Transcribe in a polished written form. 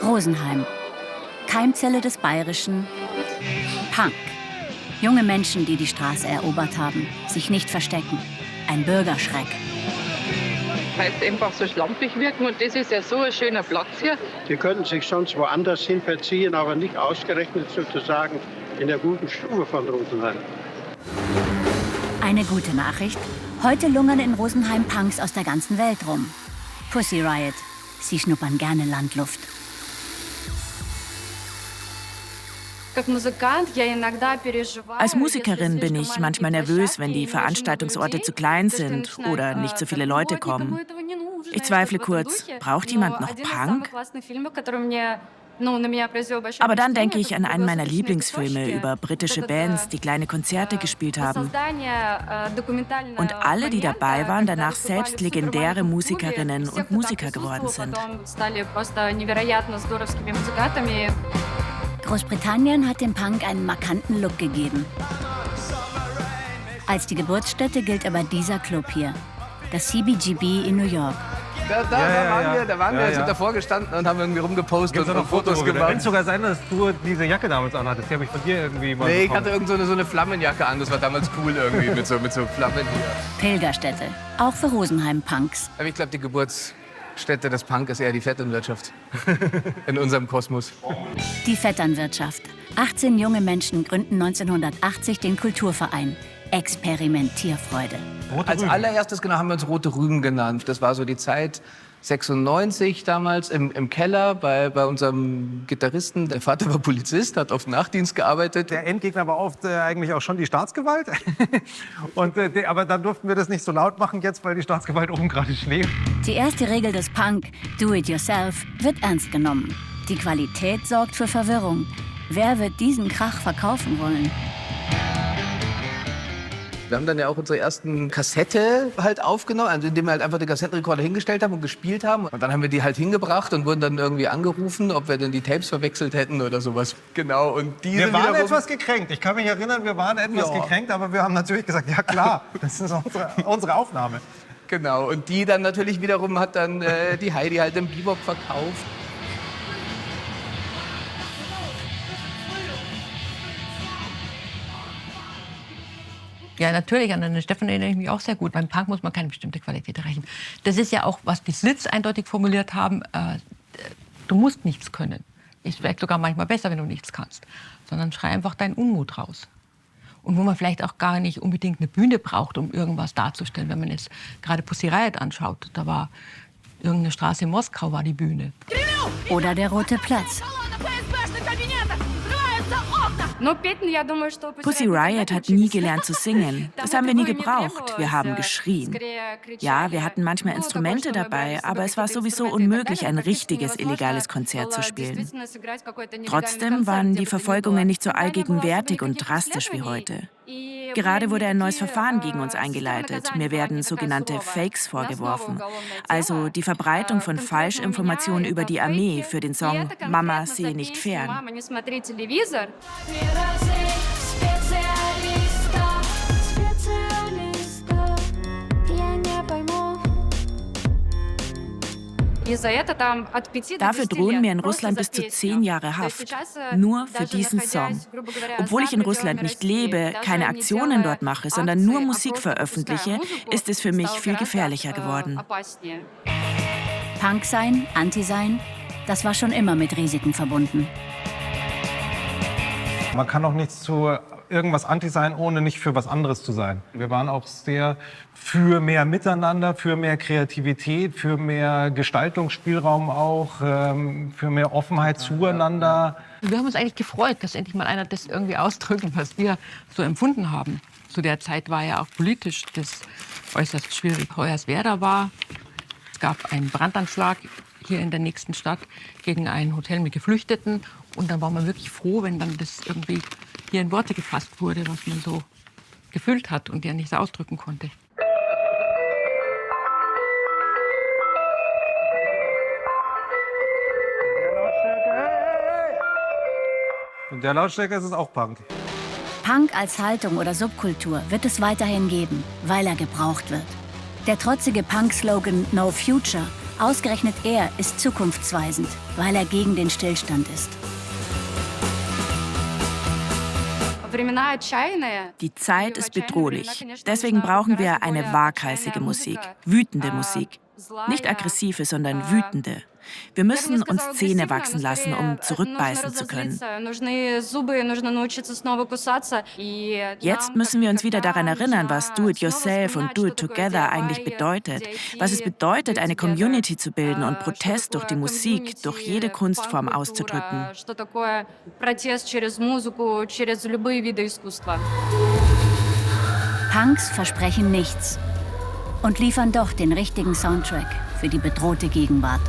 Rosenheim, Keimzelle des Bayerischen. Punk. Junge Menschen, die die Straße erobert haben, sich nicht verstecken. Ein Bürgerschreck. Weil es einfach so schlampig wirken und das ist ja so ein schöner Platz hier. Sie könnten sich sonst woanders hin verziehen, aber nicht ausgerechnet sozusagen in der guten Stube von Rosenheim. Eine gute Nachricht. Heute lungern in Rosenheim Punks aus der ganzen Welt rum. Pussy Riot. Sie schnuppern gerne Landluft. Als Musikerin bin ich manchmal nervös, wenn die Veranstaltungsorte zu klein sind oder nicht so viele Leute kommen. Ich zweifle kurz, braucht jemand noch Punk? Aber dann denke ich an einen meiner Lieblingsfilme über britische Bands, die kleine Konzerte gespielt haben. Und alle, die dabei waren, danach selbst legendäre Musikerinnen und Musiker geworden sind. Großbritannien hat dem Punk einen markanten Look gegeben. Als die Geburtsstätte gilt aber dieser Club hier, das CBGB in New York. Da waren wir, sind davor gestanden und haben irgendwie rumgepostet und Fotos gemacht. Könnte sogar sein, dass du diese Jacke damals anhattest. Die habe ich von dir irgendwie mal Nee, ich hatte irgend so eine Flammenjacke an. Das war damals cool irgendwie mit so Flammen hier. Pilgerstätte, auch für Rosenheim-Punks. Aber ich glaube, die Geburtsstätte des Punk ist eher die Vetternwirtschaft in unserem Kosmos. Die Vetternwirtschaft. 18 junge Menschen gründen 1980 den Kulturverein. Experimentierfreude. Als allererstes haben wir uns Rote Rüben genannt. Das war so die Zeit 96 damals im Keller bei unserem Gitarristen. Der Vater war Polizist, hat auf Nachtdienst gearbeitet. Der Endgegner war oft eigentlich auch schon die Staatsgewalt. Aber dann durften wir das nicht so laut machen jetzt, weil die Staatsgewalt oben gerade schläft. Die erste Regel des Punk, do it yourself, wird ernst genommen. Die Qualität sorgt für Verwirrung. Wer wird diesen Krach verkaufen wollen? Wir haben dann ja auch unsere ersten Kassette halt aufgenommen, also indem wir halt einfach den Kassettenrekorder hingestellt haben und gespielt haben. Und dann haben wir die halt hingebracht und wurden dann irgendwie angerufen, ob wir denn die Tapes verwechselt hätten oder sowas. Genau. Und wir waren etwas gekränkt. Ich kann mich erinnern, wir waren etwas gekränkt, aber wir haben natürlich gesagt, ja klar, das ist unsere Aufnahme. Genau. Und die dann natürlich wiederum hat dann die Heidi halt im Bebop verkauft. Ja, natürlich, an den Stefan erinnere ich mich auch sehr gut. Beim Punk muss man keine bestimmte Qualität erreichen. Das ist ja auch, was die Slits eindeutig formuliert haben, du musst nichts können. Ist vielleicht sogar manchmal besser, wenn du nichts kannst. Sondern schrei einfach deinen Unmut raus. Und wo man vielleicht auch gar nicht unbedingt eine Bühne braucht, um irgendwas darzustellen. Wenn man jetzt gerade Pussy Riot anschaut, da war irgendeine Straße in Moskau, war die Bühne. Oder der Rote Platz. Pussy Riot hat nie gelernt zu singen. Das haben wir nie gebraucht. Wir haben geschrien. Ja, wir hatten manchmal Instrumente dabei, aber es war sowieso unmöglich, ein richtiges illegales Konzert zu spielen. Trotzdem waren die Verfolgungen nicht so allgegenwärtig und drastisch wie heute. Gerade wurde ein neues Verfahren gegen uns eingeleitet. Mir werden sogenannte Fakes vorgeworfen. Also die Verbreitung von Falschinformationen über die Armee für den Song Mama, sehe nicht fern. Dafür drohen mir in Russland bis zu 10 Jahre Haft. Nur für diesen Song. Obwohl ich in Russland nicht lebe, keine Aktionen dort mache, sondern nur Musik veröffentliche, ist es für mich viel gefährlicher geworden. Punk sein, Anti sein, das war schon immer mit Risiken verbunden. Man kann auch nichts zu irgendwas Anti sein, ohne nicht für was anderes zu sein. Wir waren auch sehr für mehr Miteinander, für mehr Kreativität, für mehr Gestaltungsspielraum auch, für mehr Offenheit zueinander. Wir haben uns eigentlich gefreut, dass endlich mal einer das irgendwie ausdrückt, was wir so empfunden haben. Zu der Zeit war ja auch politisch das äußerst schwierig. Hoyerswerda war. Es gab einen Brandanschlag hier in der nächsten Stadt gegen ein Hotel mit Geflüchteten. Und dann war man wirklich froh, wenn dann das irgendwie hier in Worte gefasst wurde, was man so gefühlt hat und ja nicht so ausdrücken konnte. Und der Lautstärke ist es auch Punk. Punk als Haltung oder Subkultur wird es weiterhin geben, weil er gebraucht wird. Der trotzige Punk-Slogan No Future Ausgerechnet er ist zukunftsweisend, weil er gegen den Stillstand ist. Die Zeit ist bedrohlich. Deswegen brauchen wir eine waghalsige Musik, wütende Musik. Nicht aggressive, sondern wütende. Wir müssen uns Zähne wachsen lassen, um zurückbeißen zu können. Jetzt müssen wir uns wieder daran erinnern, was Do-it-yourself und Do-it-together eigentlich bedeutet. Was es bedeutet, eine Community zu bilden und Protest durch die Musik, durch jede Kunstform auszudrücken. Punks versprechen nichts und liefern doch den richtigen Soundtrack für die bedrohte Gegenwart.